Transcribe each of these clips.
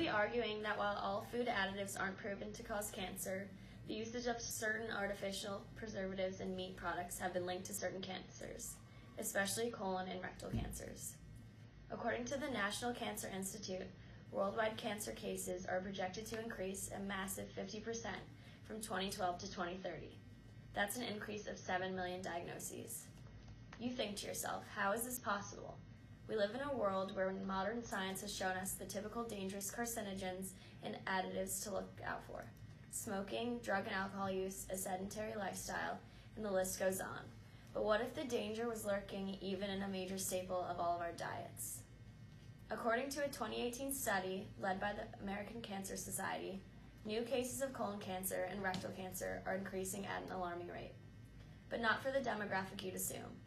arguing that while all food additives aren't proven to cause cancer, the usage of certain artificial preservatives in meat products have been linked to certain cancers, especially colon and rectal cancers. According to the National Cancer Institute, worldwide cancer cases are projected to increase a massive 50% from 2012 to 2030. That's an increase of 7 million diagnoses. You think to yourself, how is this possible? We live in a world where modern science has shown us the typical dangerous carcinogens and additives to look out for. Smoking, drug and alcohol use, a sedentary lifestyle, and the list goes on. But what if the danger was lurking even in a major staple of all of our diets? According to a 2018 study led by the American Cancer Society, new cases of colon cancer and rectal cancer are increasing at an alarming rate. But not for the demographic you'd assume.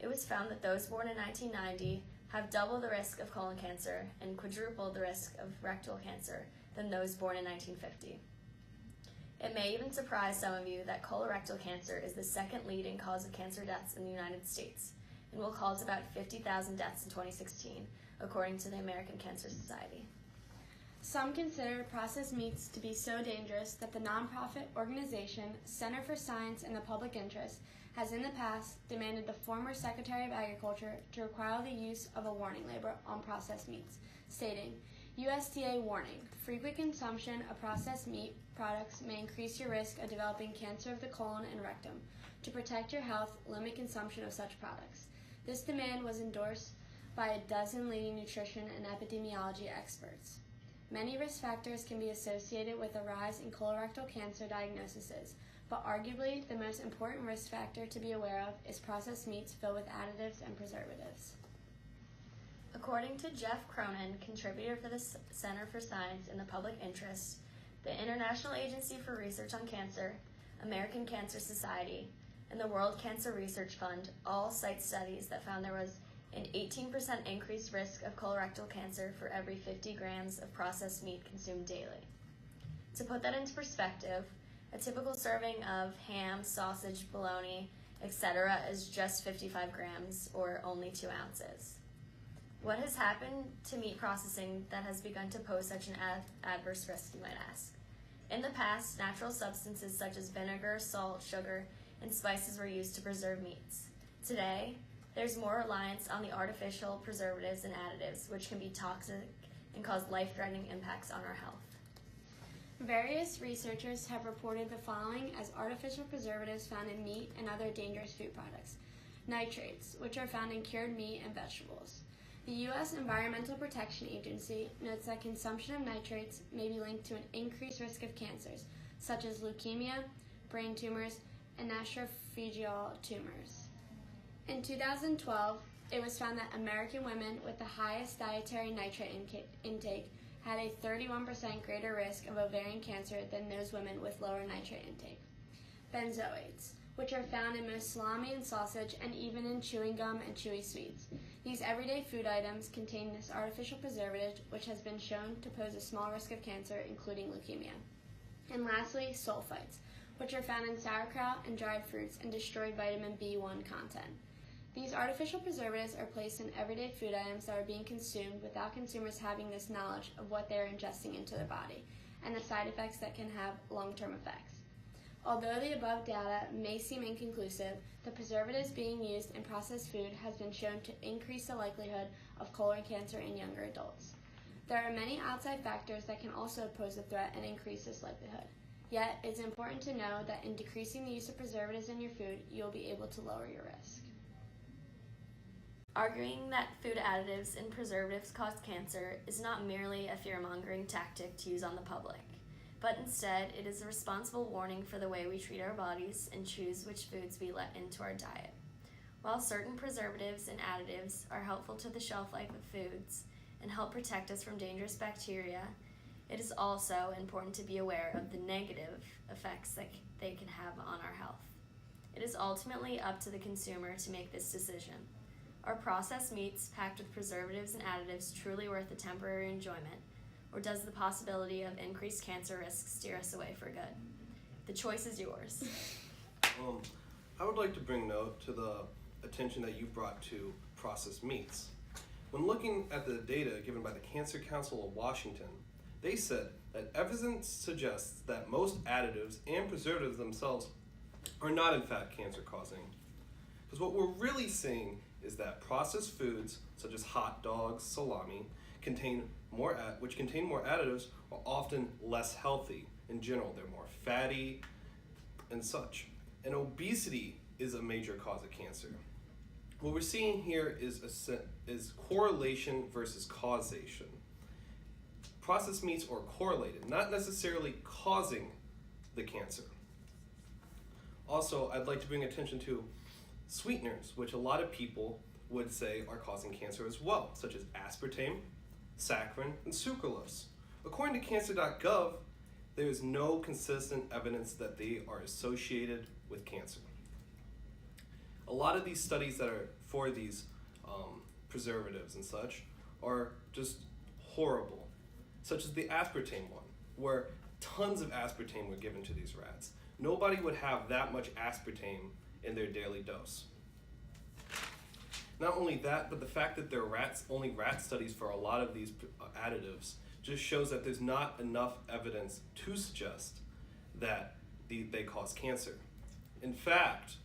It was found that those born in 1990 have double the risk of colon cancer and quadruple the risk of rectal cancer than those born in 1950. It may even surprise some of you that colorectal cancer is the second leading cause of cancer deaths in the United States and will cause about 50,000 deaths in 2016, according to the American Cancer Society. Some consider processed meats to be so dangerous that the nonprofit organization Center for Science and the Public Interest has in the past demanded the former Secretary of Agriculture to require the use of a warning label on processed meats, stating, USDA warning, frequent consumption of processed meat products may increase your risk of developing cancer of the colon and rectum. To protect your health, limit consumption of such products. This demand was endorsed by a dozen leading nutrition and epidemiology experts. Many risk factors can be associated with a rise in colorectal cancer diagnoses, but arguably the most important risk factor to be aware of is processed meats filled with additives and preservatives. According to Jeff Cronin, contributor for the Center for Science and the Public Interest, the International Agency for Research on Cancer, American Cancer Society, and the World Cancer Research Fund all cite studies that found there was an 18% increased risk of colorectal cancer for every 50 grams of processed meat consumed daily. To put that into perspective, a typical serving of ham, sausage, bologna, etc. is just 55 grams or only 2 ounces. What has happened to meat processing that has begun to pose such an adverse risk, you might ask? In the past, natural substances such as vinegar, salt, sugar, and spices were used to preserve meats. Today, there's more reliance on the artificial preservatives and additives, which can be toxic and cause life-threatening impacts on our health. Various researchers have reported the following as artificial preservatives found in meat and other dangerous food products. Nitrates, which are found in cured meat and vegetables. The U.S. Environmental Protection Agency notes that consumption of nitrates may be linked to an increased risk of cancers, such as leukemia, brain tumors, and nasopharyngeal tumors. In 2012, it was found that American women with the highest dietary nitrate intake had a 31% greater risk of ovarian cancer than those women with lower nitrate intake. Benzoates, which are found in most salami and sausage and even in chewing gum and chewy sweets. These everyday food items contain this artificial preservative, which has been shown to pose a small risk of cancer, including leukemia. And lastly, sulfites, which are found in sauerkraut and dried fruits and destroy vitamin B1 content. These artificial preservatives are placed in everyday food items that are being consumed without consumers having this knowledge of what they are ingesting into their body and the side effects that can have long-term effects. Although the above data may seem inconclusive, the preservatives being used in processed food has been shown to increase the likelihood of colon cancer in younger adults. There are many outside factors that can also pose a threat and increase this likelihood. Yet, it's important to know that in decreasing the use of preservatives in your food, you'll be able to lower your risk. Arguing that food additives and preservatives cause cancer is not merely a fear-mongering tactic to use on the public, but instead it is a responsible warning for the way we treat our bodies and choose which foods we let into our diet. While certain preservatives and additives are helpful to the shelf life of foods and help protect us from dangerous bacteria, it is also important to be aware of the negative effects that they can have on our health. It is ultimately up to the consumer to make this decision. Are processed meats packed with preservatives and additives truly worth the temporary enjoyment, or does the possibility of increased cancer risks steer us away for good? The choice is yours. I would like to bring note to the attention that you brought to processed meats. When looking at the data given by the Cancer Council of Washington, They said that evidence suggests that most additives and preservatives themselves are not in fact cancer-causing. Because what we're really seeing is that processed foods, such as hot dogs, salami, which contain more additives, are often less healthy in general. They're more fatty and such. And obesity is a major cause of cancer. What we're seeing here is correlation versus causation. Processed meats are correlated, not necessarily causing the cancer. Also, I'd like to bring attention to sweeteners, which a lot of people would say are causing cancer as well, such as aspartame, saccharin, and sucralose. According to cancer.gov, there is no consistent evidence that they are associated with cancer. A lot of these studies that are for these preservatives and such are just horrible, such as the aspartame one, where tons of aspartame were given to these rats. Nobody would have that much aspartame in their daily dose. Not only that, but the fact that there are only rat studies for a lot of these additives just shows that there's not enough evidence to suggest that they cause cancer. In fact,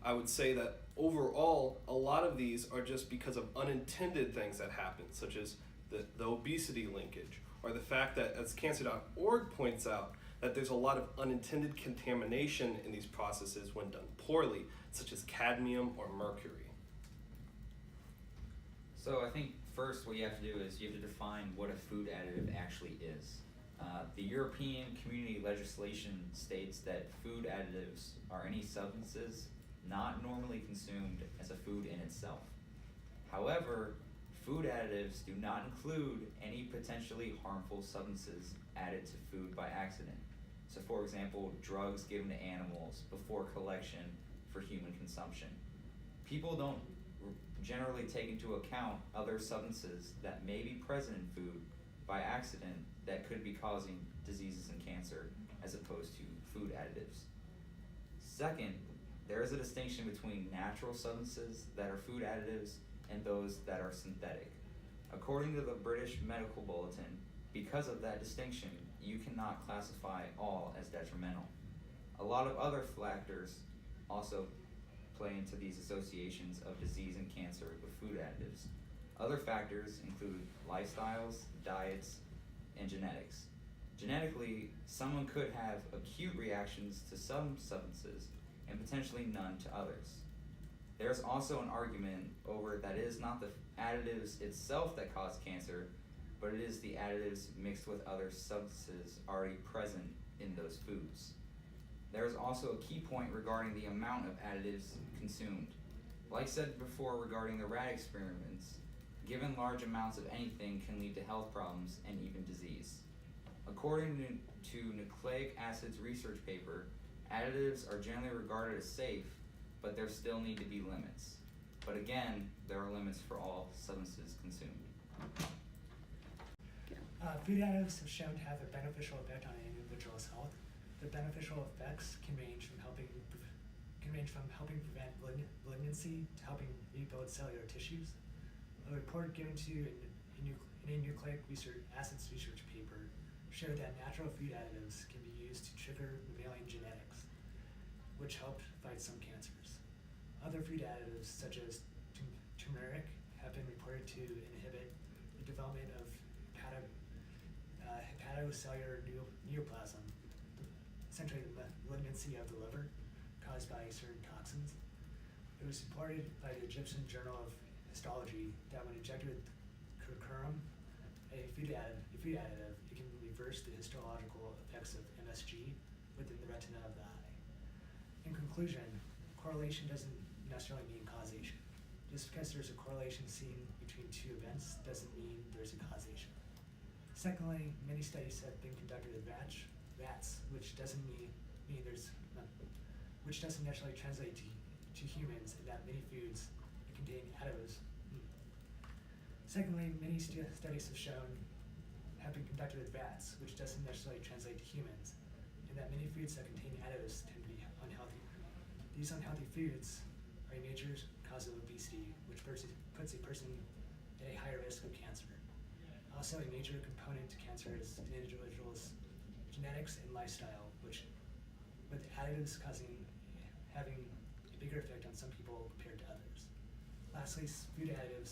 I would say that overall, a lot of these are just because of unintended things that happen, such as the obesity linkage, or the fact that, as cancer.org points out, that there's a lot of unintended contamination in these processes when done poorly, such as cadmium or mercury. So I think first what you have to do is you have to define what a food additive actually is. The European Community legislation states that food additives are any substances not normally consumed as a food in itself. However, food additives do not include any potentially harmful substances added to food by accident. So for example, drugs given to animals before collection for human consumption. People don't generally take into account other substances that may be present in food by accident that could be causing diseases and cancer as opposed to food additives. Second, there is a distinction between natural substances that are food additives and those that are synthetic. According to the British Medical Bulletin, because of that distinction, you cannot classify all as detrimental. A lot of other factors also play into these associations of disease and cancer with food additives. Other factors include lifestyles, diets, and genetics. Genetically, someone could have acute reactions to some substances and potentially none to others. There's also an argument over that it is not the additives itself that cause cancer, but it is the additives mixed with other substances already present in those foods. There is also a key point regarding the amount of additives consumed. Like said before regarding the rat experiments, given large amounts of anything can lead to health problems and even disease. According to Nucleic Acids research paper, additives are generally regarded as safe, but there still need to be limits. But again, there are limits for all substances consumed. Food additives have shown to have a beneficial effect on an individual's health. The beneficial effects can range from helping prevent malignancy to helping rebuild cellular tissues. A report given to you in a nucleic acids research paper showed that natural food additives can be used to trigger mammalian genetics, which helped fight some cancers. Other food additives, such as turmeric, have been reported to inhibit the development of hepatocellular neoplasm, essentially the malignancy of the liver caused by certain toxins. It was reported by the Egyptian Journal of Histology that when injected with curcumin, a food additive, it can reverse the histological effects of MSG within the retina of the eye. In conclusion, correlation doesn't necessarily mean causation. Just because there's a correlation seen between two events doesn't mean there's a causation. Secondly, many studies have been conducted with rats, which doesn't which doesn't necessarily translate to humans, in that many foods contain additives. Secondly, many studies have been conducted with rats, which doesn't necessarily translate to humans, and that many foods that contain additives tend to be unhealthy. These unhealthy foods are a major cause of obesity, which puts a person at a higher risk of cancer. Also, a major component to cancer is an individual's genetics and lifestyle, with additives having a bigger effect on some people compared to others. Lastly, food additives